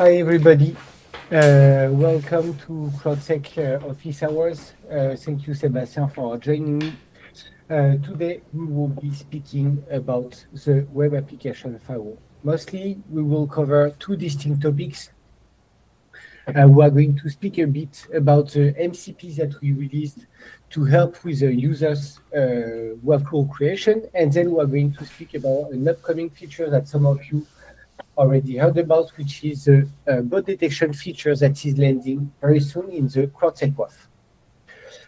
Hi, everybody. Welcome to CrowdSec office hours. Thank you, Sebastian, for joining me. Today, we will be speaking about the web application firewall. Mostly, we will cover two distinct topics. We are going to speak a bit about the MCPs that we released to help with the users' workflow creation, and then we are going to speak about an upcoming feature that some of you already heard about, which is the bot detection feature that is landing very soon in the CrowdSec WAF.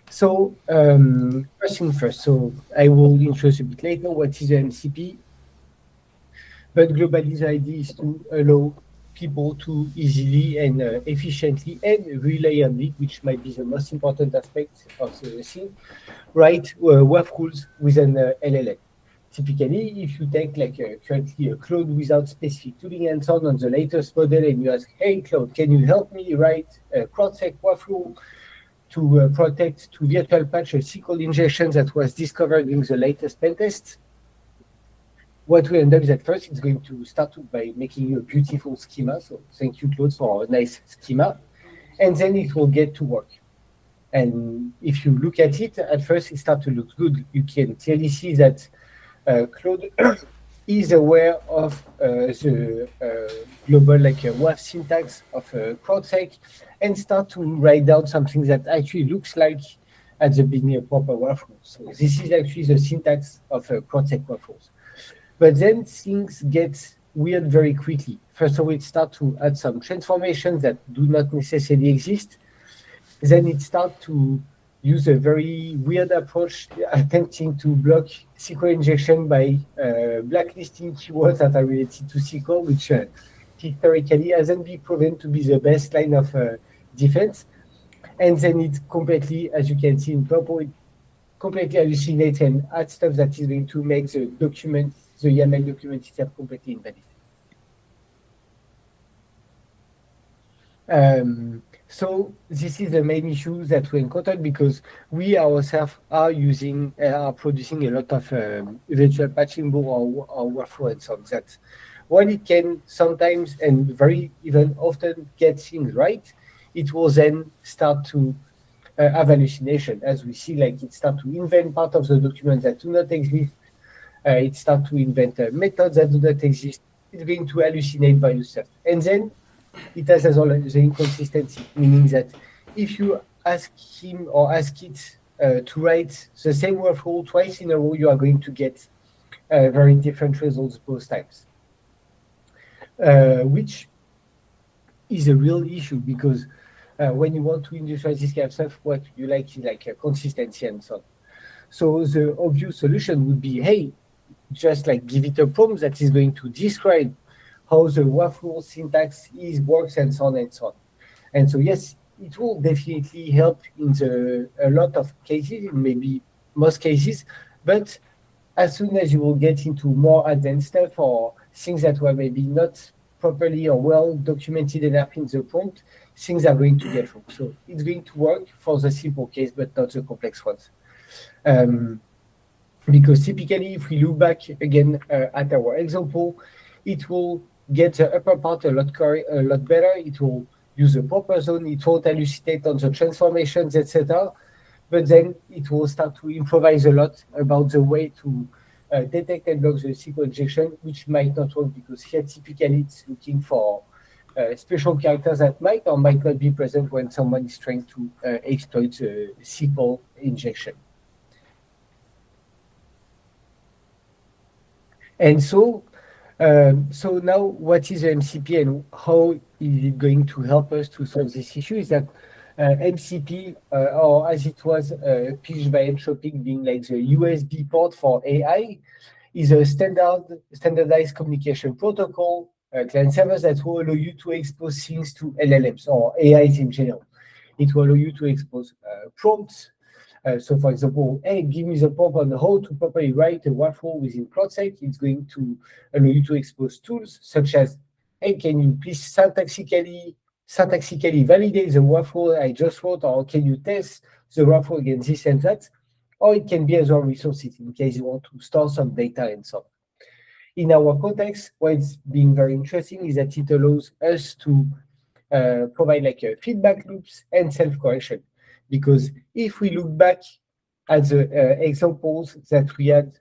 So first thing first, so I will introduce a bit later what is the MCP, but globally the idea is to allow people to easily and efficiently and reliably, which might be the most important aspect of the thing, write WAF rules with an LLM. Typically, if you take currently a cloud without specific tooling and so on the latest model, and you ask, hey, Claude, can you help me write a CrowdSec WAF rule to protect, to virtual patch a SQL injection that was discovered during the latest pen test? What we end up is at first, it's going to start by making you a beautiful schema. So thank you, Claude, for a nice schema. And then it will get to work. And if you look at it, at first it starts to look good. You can clearly see that Claude is aware of the global WAF syntax of CrowdSec and start to write down something that actually looks like at the beginning a proper WAF rule. So this is actually the syntax of CrowdSec WAF rules. But then things get weird very quickly. First of all, it starts to add some transformations that do not necessarily exist. Then it starts to use a very weird approach, attempting to block SQL injection by blacklisting keywords that are related to SQL, which historically hasn't been proven to be the best line of defense. And then it completely, as you can see in purple, it completely hallucinates and adds stuff that is going to make the document, the YAML document itself, completely invalid. So this is the main issue that we encountered because we ourselves are producing a lot of virtual patching board or workflow and so on. That while it can sometimes and very even often get things right, it will then start to have hallucination. As we see, like it start to invent part of the document that do not exist. It start to invent methods that do not exist. It's going to hallucinate various stuff. And then it has as well the inconsistency, meaning that if you ask him or ask it to write the same workflow twice in a row, you are going to get very different results both times, which is a real issue because when you want to industrialize this kind of stuff, what you like is like a consistency and so on. So the obvious solution would be, hey, just like give it a prompt that is going to describe how the WAF rule syntax works and so on and so on. And so, yes, it will definitely help in a lot of cases, maybe most cases, but as soon as you will get into more advanced stuff or things that were maybe not properly or well documented enough in the prompt, things are going to get wrong. So it's going to work for the simple case, but not the complex ones. Because typically, if we look back again at our example, it will get the upper part a lot better. It will use the proper zone. It won't hallucinate on the transformations, etc. But then it will start to improvise a lot about the way to detect and block the SQL injection, which might not work because here typically it's looking for special characters that might or might not be present when someone is trying to exploit the SQL injection. And so now what is the MCP and how is it going to help us to solve this issue is that MCP, or as it was pitched by Entropic being like the USB port for AI, is a standardized communication protocol, client servers that will allow you to expose things to LLMs or AIs in general. It will allow you to expose prompts. So for example, hey, give me the prompt on how to properly write a workflow within CrowdSec. It's going to allow you to expose tools such as, hey, can you please syntactically validate the workflow I just wrote, or can you test the workflow against this and that? Or it can be as well resources in case you want to store some data and so on. In our context, why it's being very interesting is that it allows us to provide like feedback loops and self-correction. Because if we look back at the examples that we had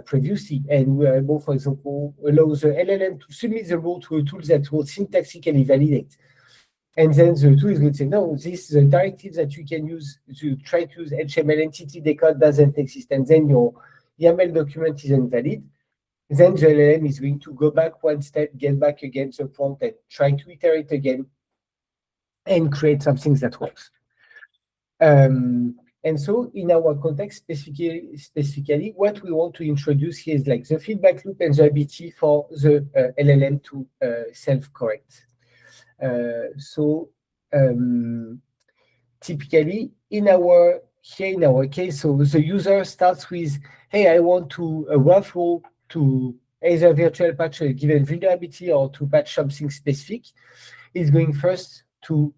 previously, and we are able, for example, allow the LLM to submit the rule to a tool that will syntactically validate. And then the tool is going to say, no, this the directive that you can use to try to use HTML entity decode doesn't exist. And then your YAML document is invalid. Then the LLM is going to go back one step, get back against the prompt and try to iterate again and create something that works. And so in our context, specifically, what we want to introduce here is like the feedback loop and the ability for the LLM to self-correct. Typically in our case, so the user starts with, hey, I want to a WAF rule to either virtual patch a given vulnerability or to patch something specific. It's going first to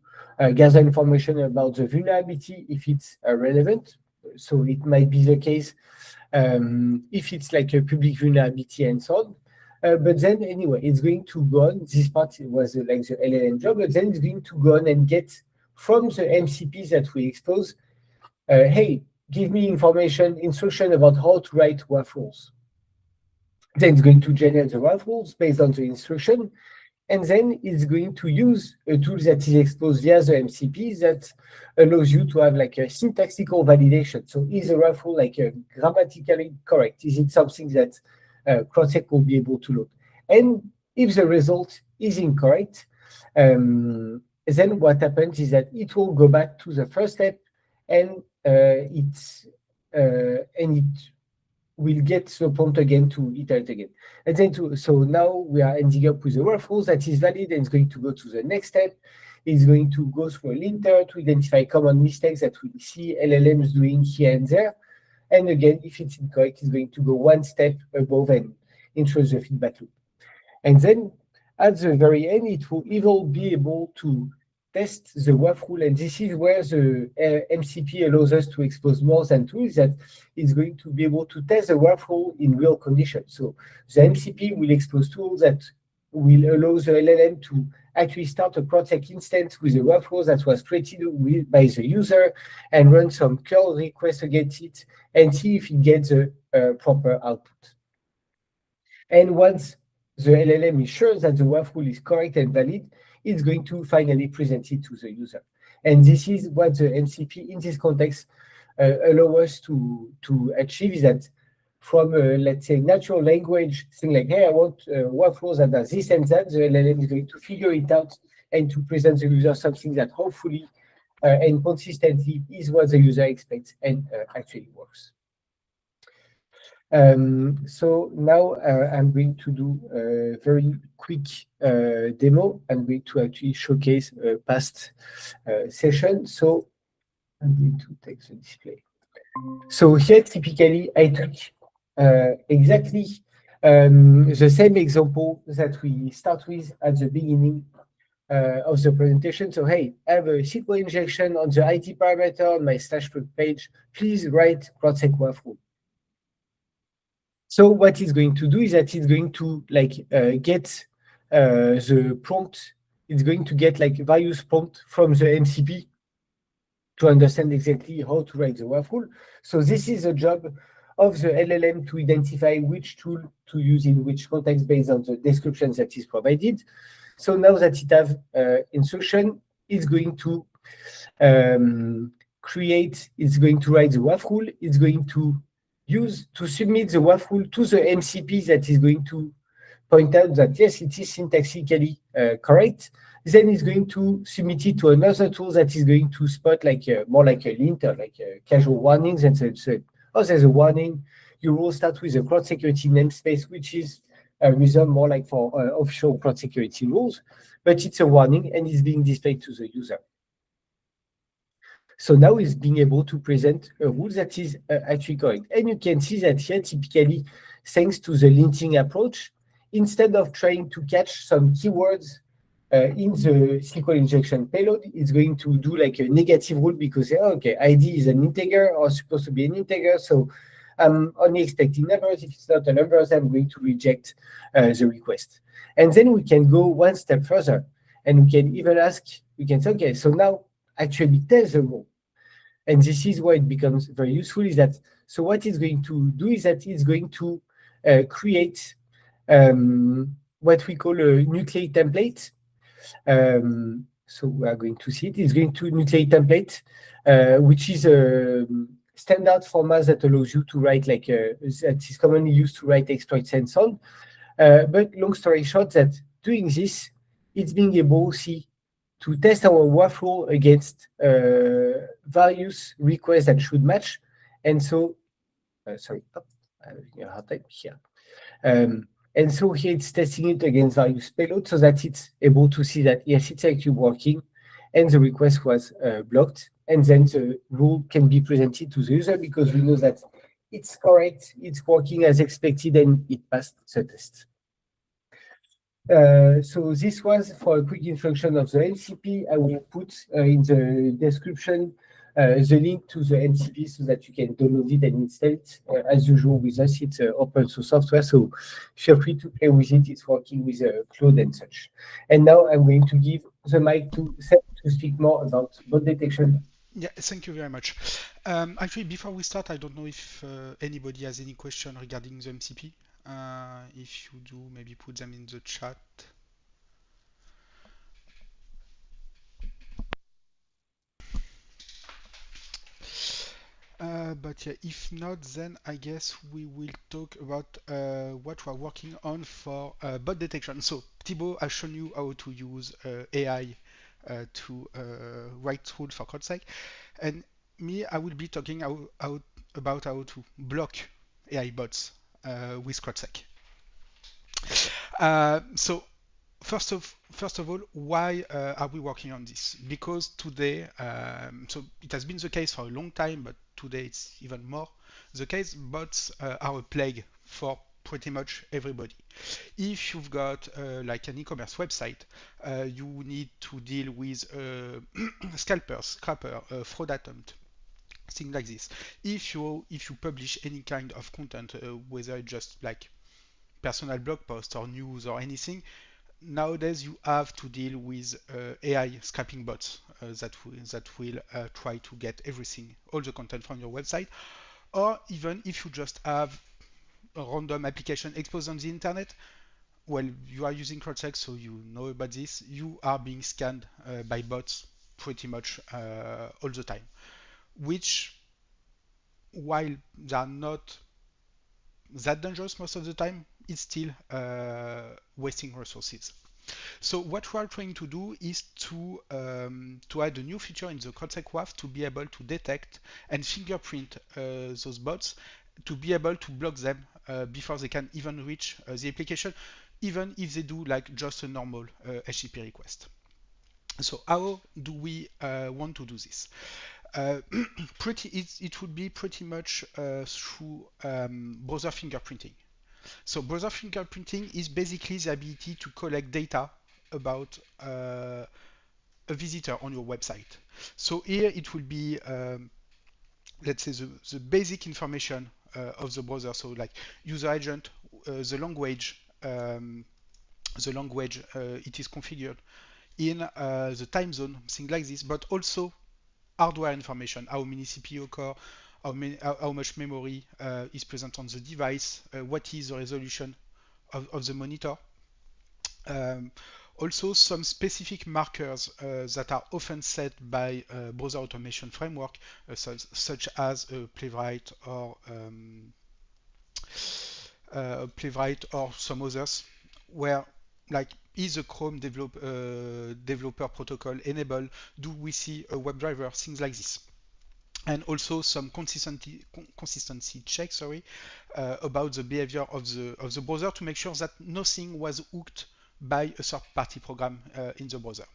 gather information about the vulnerability if it's relevant. So it might be the case if it's like a public vulnerability and so on. But then anyway, it's going to go on. This part was like the LLM job, but then it's going to go on and get from the MCP that we expose, hey, give me instruction about how to write WAF rules. Then it's going to generate the WAF rules based on the instruction. And then it's going to use a tool that is exposed via the MCP that allows you to have like a syntactical validation. So is the WAF rule like grammatically correct? Is it something that CrowdSec will be able to load? And if the result is incorrect, then what happens is that it will go back to the first step and it will get the prompt again to iterate again. And then so now we are ending up with a WAF rule that is valid and it's going to go to the next step. It's going to go through a linter to identify common mistakes that we see LLMs doing here and there. And again, if it's incorrect, it's going to go one step above and introduce the feedback loop. And then at the very end, it will be able to test the WAF rule. And this is where the MCP allows us to expose more than tools, that it's going to be able to test the WAF rule in real conditions. So the MCP will expose tools that will allow the LLM to actually start a CrowdSec instance with a WAF rule that was created by the user and run some curl requests against it and see if it gets a proper output. And once the LLM is sure that the WAF rule is correct and valid, it's going to finally present it to the user. And this is what the MCP in this context allow us to achieve, is that from let's say natural language thing like, hey, I want WAF rules that does this and that, the LLM is going to figure it out and to present the user something that hopefully and consistently is what the user expects and actually works. So now I'm going to do a very quick demo. I'm going to actually showcase a past session. So I'm going to take the display. So here, typically, I took exactly the same example that we start with at the beginning of the presentation. So, hey, I have a SQL injection on the IT parameter on my /root page. Please write CrowdSec WAF rule. So what it's going to do is that it's going to get the prompt. It's going to get like various prompts from the MCP to understand exactly how to write the WAF rule. So this is the job of the LLM to identify which tool to use in which context based on the description that is provided. So now that it has instruction, it's going to it's going to write the WAF rule. It's going to submit the WAF rule to the MCP that is going to point out that, yes, it is syntactically correct. Then it's going to submit it to another tool that is going to spot more like a linter, like casual warnings, and say, oh, there's a warning. You will start with a cloud security namespace, which is reserved more like for offshore cloud security rules, but it's a warning and it's being displayed to the user. So now it's being able to present a rule that is actually correct. And you can see that here, typically, thanks to the linting approach, instead of trying to catch some keywords in the SQL injection payload, it's going to do like a negative rule because, okay, ID is an integer or supposed to be an integer. So I'm only expecting numbers. If it's not a number, I'm going to reject the request. And then we can go one step further, and we can even ask, we can say, okay, so now actually tell the role. And this is why it becomes very useful, is that, so what it's going to do is that it's going to create what we call a nuclei template. So we are going to see it. It's going to nuclei template, which is a standard format that allows you to write that is commonly used to write exploits and so on. But long story short, that doing this, it's being able, to test our WAF role against various requests that should match. And so, sorry, I'm having a hard time here. And so here it's testing it against various payloads so that it's able to see that, yes, it's actually working and the request was blocked. And then the rule can be presented to the user because we know that it's correct, it's working as expected, and it passed the test. So this was for a quick introduction of the MCP. I will put in the description the link to the MCP so that you can download it and install it. As usual with us, it's open source software, so feel free to play with it. It's working with Cloud and such. And now I'm going to give the mic to Seth to speak more about bot detection. Yeah, thank you very much. Actually, before we start, I don't know if anybody has any question regarding the MCP. If you do, maybe put them in the chat. But yeah, if not, then I guess we will talk about what we're working on for bot detection. So Thibaut has shown you how to use AI to write rules for CrowdSec, and me, I will be talking about how to block AI bots with CrowdSec. So first of all, why are we working on this? Because today, so it has been the case for a long time, but today it's even more the case. Bots are a plague for pretty much everybody. If you've got like an e-commerce website, you need to deal with scalpers, scrapper, fraud attempt, things like this. If you publish any kind of content, whether it's just like personal blog post or news or anything, nowadays you have to deal with AI scraping bots that will try to get everything, all the content from your website, or even if you just have a random application exposed on the internet. Well, you are using CrowdSec, so you know about this. You are being scanned by bots pretty much all the time, which, while they are not that dangerous most of the time, it's still wasting resources. So what we are trying to do is to add a new feature in the CrowdSec WAF to be able to detect and fingerprint those bots, to be able to block them before they can even reach the application, even if they do like just a normal HTTP request. So how do we want to do this? Uh, it would be pretty much through browser fingerprinting. So browser fingerprinting is basically the ability to collect data about a visitor on your website. So here it will be, let's say, the basic information of the browser. So like user agent, the language it is configured in, the time zone, things like this, but also hardware information, how many CPU core, how much memory is present on the device, what is the resolution of the monitor. Um, Also, some specific markers that are often set by browser automation framework, such as Playwright or some others, where like is the Chrome developer protocol enabled? Do we see a WebDriver? Things like this. And also some consistency check, about the behavior of the browser to make sure that nothing was hooked by a third-party program in the browser.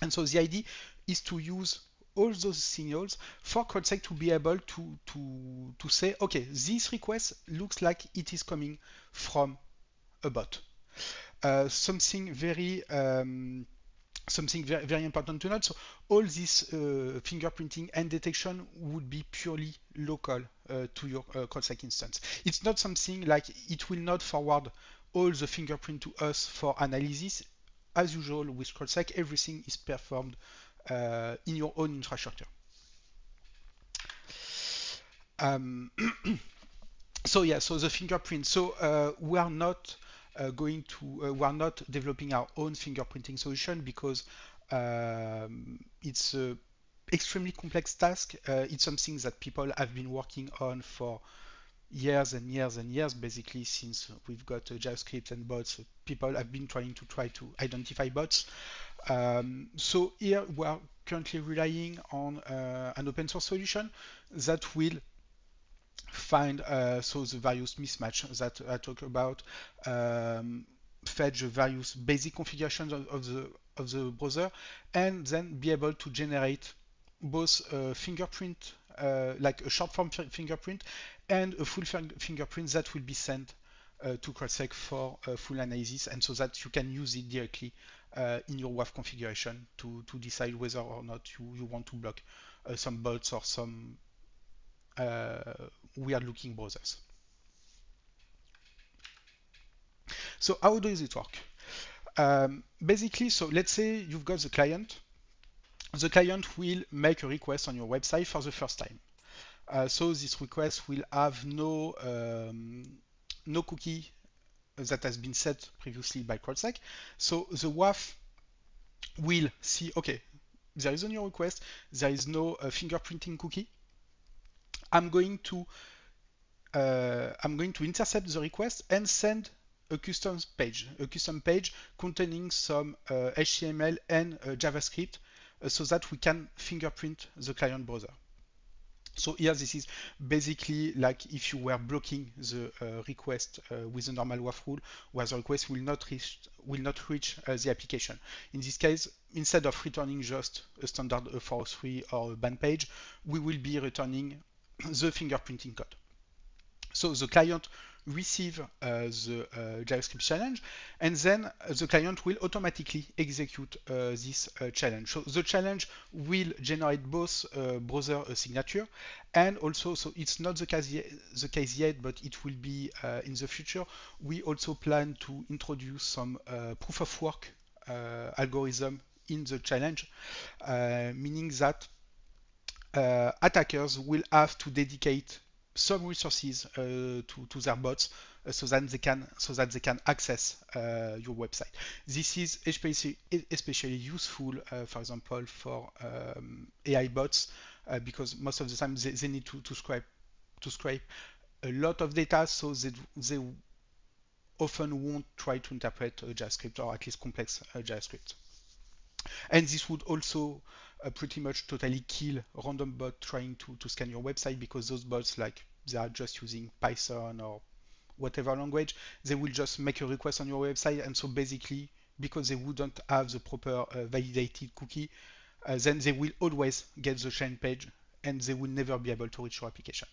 And so the idea is to use all those signals for CrowdSec to be able to say, okay, this request looks like it is coming from a bot. Something very something very, very important to note. So all this fingerprinting and detection would be purely local to your CrowdSec instance. It's not something like it will not forward all the fingerprint to us for analysis. As usual with CrowdSec, everything is performed in your own infrastructure. Um, so yeah, so the fingerprint. So we are not we are not developing our own fingerprinting solution because it's a extremely complex task. It's something that people have been working on for years and years and years, basically since we've got JavaScript and bots. People have been trying to identify bots. So here we are currently relying on an open source solution that will find so the various mismatch that I talk about, fetch the various basic configurations of the browser, and then be able to generate both a fingerprint, like a short form fingerprint, and a full fingerprint that will be sent to CrowdSec for full analysis, and so that you can use it directly in your WAF configuration to decide whether or not you want to block some bots or some weird looking browsers. So how does it work? Basically, so let's say you've got the client. The client will make a request on your website for the first time. So this request will have no cookie that has been set previously by CrowdSec. So the WAF will see, okay, there is a new request, there is no fingerprinting cookie. I'm going to intercept the request and send a custom page containing some HTML and JavaScript so that we can fingerprint the client browser. So here, this is basically like if you were blocking the request with a normal WAF rule, where the request will not reach the application. In this case, instead of returning just a standard 403 or a ban page, we will be returning the fingerprinting code. So the client receive the JavaScript challenge, and then the client will automatically execute this challenge. So the challenge will generate both browser signature and also, so it's not the case yet, but it will be in the future. We also plan to introduce some proof of work algorithm in the challenge, meaning that attackers will have to dedicate some resources to their bots so that they can access your website. This is especially useful, for example, for AI bots because most of the time they need to scrape a lot of data, so they often won't try to interpret JavaScript, or at least complex JavaScript. And this would also pretty much totally kill random bot trying to scan your website, because those bots, like, they are just using Python or whatever language. They will just make a request on your website, and so basically, because they wouldn't have the proper validated cookie, then they will always get the chain page and they will never be able to reach your application.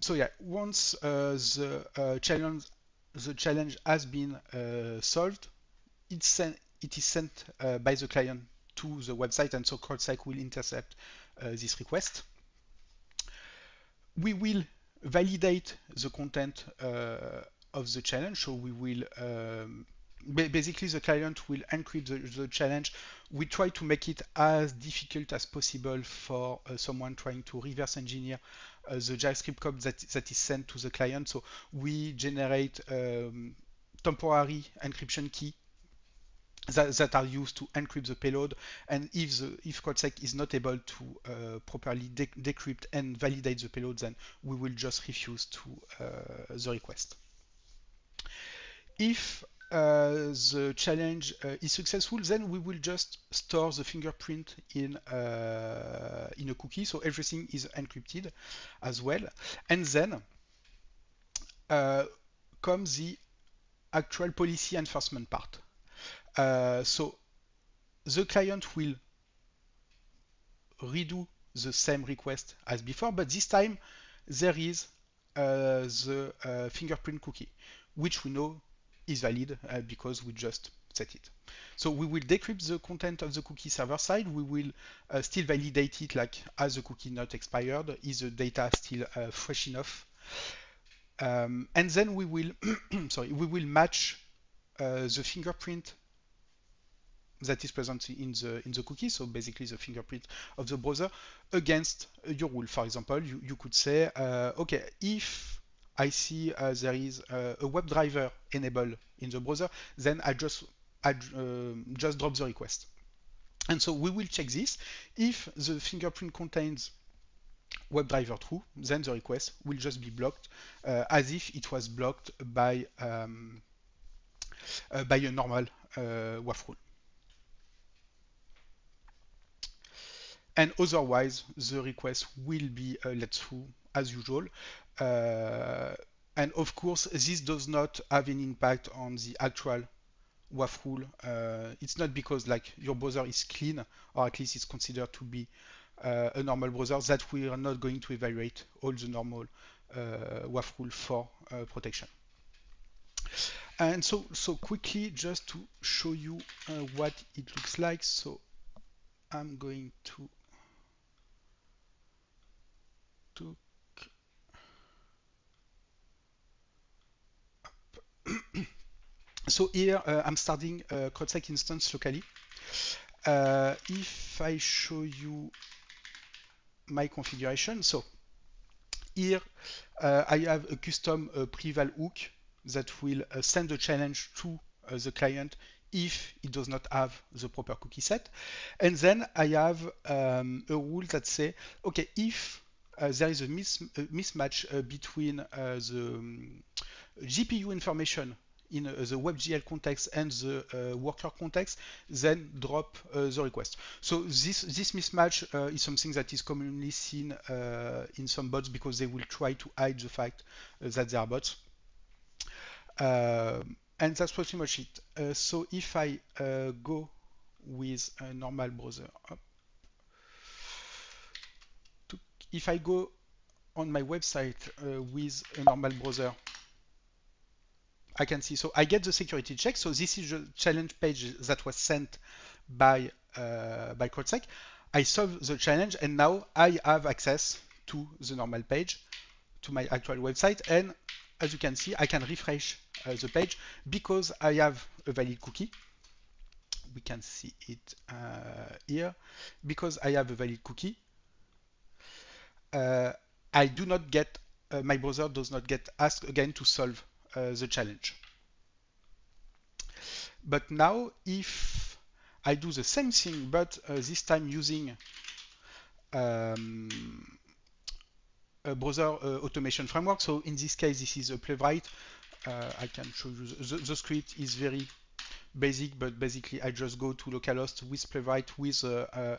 So yeah, once the challenge has been solved, it is sent by the client to the website, and so CrowdSec will intercept this request. We will validate the content of the challenge, so we will basically the client will encrypt the challenge. We try to make it as difficult as possible for someone trying to reverse engineer the JavaScript code that is sent to the client. So we generate temporary encryption key that are used to encrypt the payload, and if CrowdSec is not able to properly decrypt and validate the payload, then we will just refuse to the request. If the challenge is successful, then we will just store the fingerprint in a cookie, so everything is encrypted as well. And then comes the actual policy enforcement part. So the client will redo the same request as before, but this time there is the fingerprint cookie, which we know is valid because we just set it. So we will decrypt the content of the cookie server side. We will still validate it, like, as the cookie not expired, is the data still fresh enough? And then we will sorry, we will match the fingerprint that is present in the cookie, so basically the fingerprint of the browser, against your rule. For example, you could say, okay, if I see there is a WebDriver enabled in the browser, then I just drop the request. And so we will check this. If the fingerprint contains WebDriver true, then the request will just be blocked, as if it was blocked by a normal WAF rule. And otherwise, the request will be let through as usual. Uh, and of course, this does not have any impact on the actual WAF rule. It's not because, like, your browser is clean, or at least it's considered to be a normal browser, that we are not going to evaluate all the normal WAF rule for protection. And so quickly, just to show you what it looks like. So I'm going to so here I'm starting a CrowdSec instance locally. If I show you my configuration, so here I have a custom pre-val hook that will send a challenge to the client if it does not have the proper cookie set. And then I have a rule that say, okay, if there is a mismatch between the GPU information in the WebGL context and the worker context, then drop the request. So this mismatch is something that is commonly seen in some bots, because they will try to hide the fact that they are bots. And that's pretty much it. So if I go with a normal browser, if I go on my website with a normal browser, I can see, so I get the security check. So this is the challenge page that was sent by CrowdSec. I solve the challenge, and now I have access to the normal page, to my actual website. And as you can see, I can refresh the page because I have a valid cookie. We can see it here. Because I have a valid cookie, I do not get, my browser does not get asked again to solve the challenge. But now, if I do the same thing, but this time using a browser automation framework, so in this case, this is a Playwright. I can show you the script is very basic, but basically I just go to localhost with Playwright with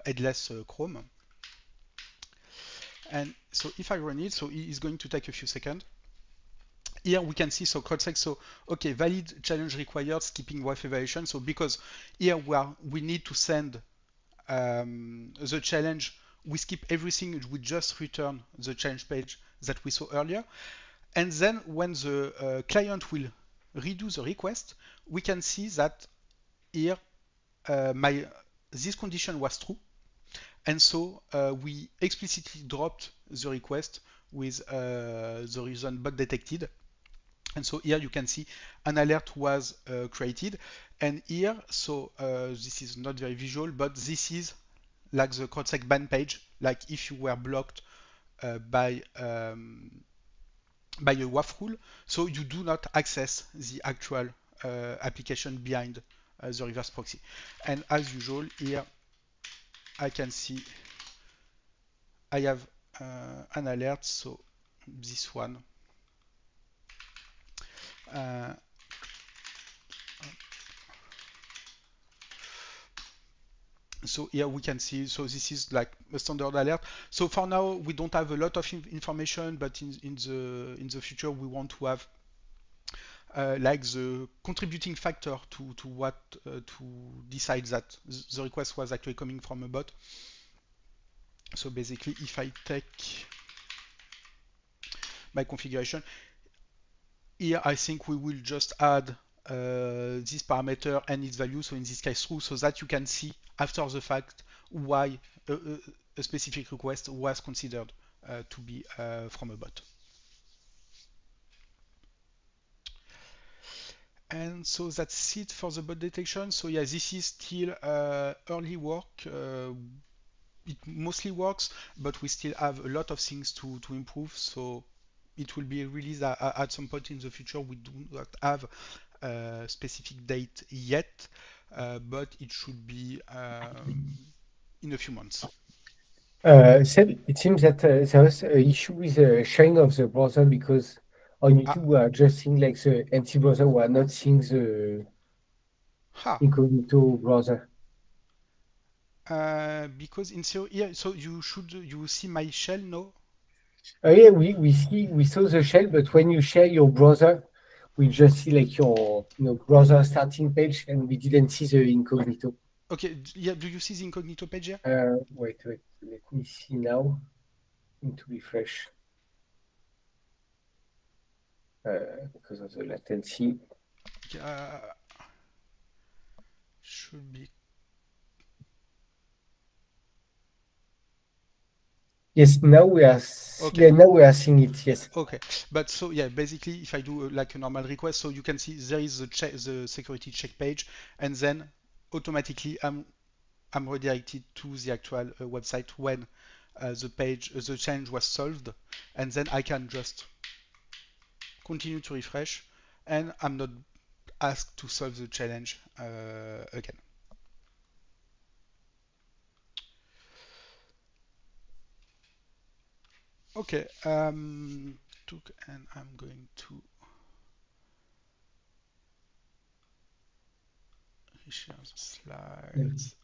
headless Chrome. And so if I run it, so it is going to take a few seconds. Here we can see, so CrowdSec, so okay, valid challenge required, skipping WAF evaluation. So because here we need to send the challenge, we skip everything, we just return the challenge page that we saw earlier. And then when the client will redo the request, we can see that here this condition was true. And so we explicitly dropped the request with the reason bot detected. And so here you can see an alert was created. And here, so this is not very visual, but this is like the CrowdSec ban page, like if you were blocked by a WAF rule. So you do not access the actual application behind the reverse proxy. And as usual, here I can see I have an alert, so this one. So here we can see, so this is like a standard alert. So for now, we don't have a lot of information, but in the future, we want to have like the contributing factor to what to decide that the request was actually coming from a bot. So basically, if I take my configuration, here I think we will just add this parameter and its value, so in this case true, so that you can see after the fact why a specific request was considered to be from a bot. And so that's it for the bot detection. So yeah, this is still early work. It mostly works, but we still have a lot of things to improve. So it will be released at some point in the future. We do not have a specific date yet, but it should be in a few months. Seb, it seems that there was an issue with the sharing of the browser because on Ah, YouTube we are just seeing like the empty browser, we are not seeing the ha. incognito browser. Because in theory, yeah, so you see my shell, no? Yeah, we saw the shell, but when you share your browser, we just see like your browser starting page, and we didn't see the incognito. Okay, yeah, do you see the incognito page here? Wait, let me see now. Need to refresh because of the latency. Uh, should be Yes, now we are. okay. Yeah, now we are seeing it. Yes. Okay, but so yeah, basically, if I do like a normal request, so you can see there is the security check page, and then automatically I'm redirected to the actual website when the change was solved, and then I can just continue to refresh, and I'm not asked to solve the challenge again. Okay, and I'm going to share the slides.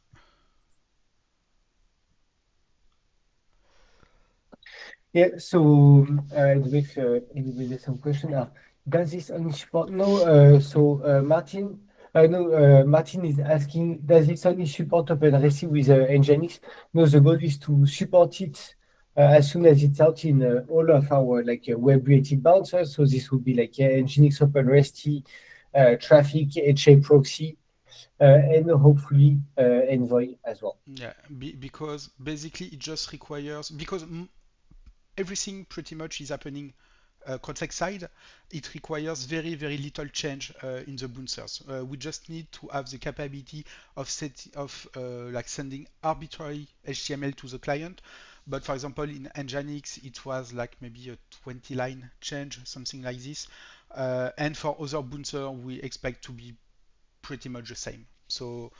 Yeah, so with anybody has some question. Does this only support? No, Martin, no, Martin is asking, does this only support OpenRC with Nginx? No, the goal is to support it as soon as it's out in all of our like web-related bouncers. So this would be like Nginx, OpenRST, Traffic, HA proxy, and hopefully Envoy as well. Yeah, because basically it just requires because everything pretty much is happening CrowdSec side. It requires very little change in the bouncers. We just need to have the capability of like sending arbitrary HTML to the client. But for example, in Nginx, it was like maybe a 20 line change, something like this. And for other bouncer, we expect to be pretty much the same. So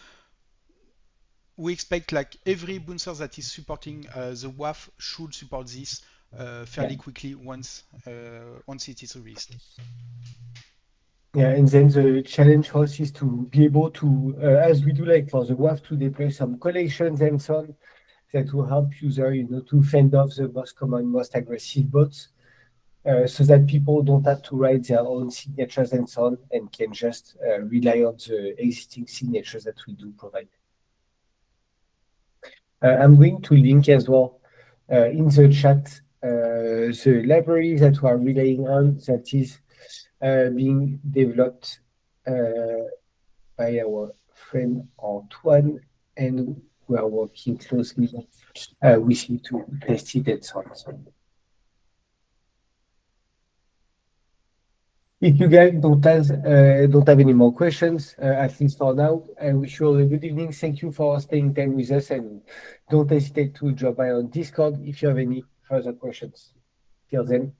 we expect like every bouncer that is supporting the WAF should support this Yeah. fairly quickly once it is released. Yeah, and then the challenge for us is to be able to, as we do like for the WAF, to deploy some collections and so on that will help user, to fend off the most common, most aggressive bots, so that people don't have to write their own signatures and so on, and can just rely on the existing signatures that we do provide. I'm going to link as well in the chat the library that we are relying on that is being developed by our friend Antoine, and we are working closely with him to test it and so on. So if you guys don't have any more questions, at least for now, I wish you all a good evening. Thank you for spending time with us, and don't hesitate to drop by on Discord if you have any further questions. Till then.